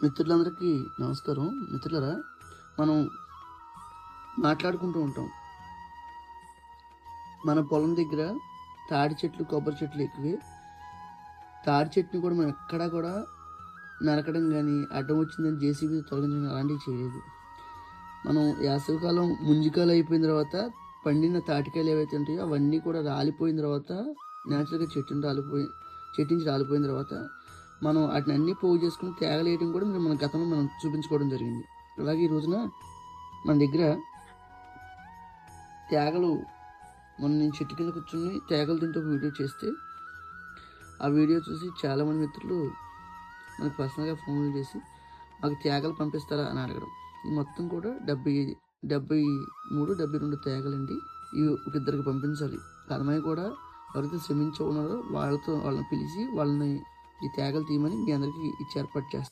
మిత్రులందరికీ నమస్కారం. మిత్రులారా, మనం మాట్లాడుకుంటూ ఉంటాం. మన పొలం దగ్గర తాడి చెట్లు, కొబ్బరి చెట్లు ఎక్కువే. తాడి చెట్టుని కూడా మనం ఎక్కడా కూడా నరకడం గానీ, అడ్డం వచ్చిందని జేసీబీతో తొలగించడం అలాంటివి చేయలేదు. మనం వేసవికాలం ముంజికాయలు అయిపోయిన తర్వాత పండిన తాటికాయలు ఏవైతే ఉంటాయో అవన్నీ కూడా రాలిపోయిన తర్వాత నేచురల్‌గా చెట్టు నుంచి రాలిపోయిన తర్వాత మనం ఆటినన్నీ పోగు చేసుకొని తేగలేయడం కూడా మన గతంలో మనం చూపించుకోవడం జరిగింది. అలాగే ఈ రోజున మన దగ్గర తేగలు మొన్న నేను చెట్టు కింద కూర్చొని తేగలు తింటూ ఒక వీడియో చేస్తే, ఆ వీడియో చూసి చాలామంది మిత్రులు మనకు పర్సనల్‌గా ఫోన్లు చేసి మాకు తేగలు పంపిస్తారా అని అడగడం. ఈ మొత్తం కూడా 73, 72 తేగలండి. ఇవి ఒక ఇద్దరికి పంపించాలి. కలమయ్య కూడా ఎవరైతే శ్రమించి ఉన్నారో వాళ్ళని పిలిచి వాళ్ళని ఈ తేగలు తీయమని మీ అందరికీ ఇచ్చి ఏర్పాటు చేస్తాను.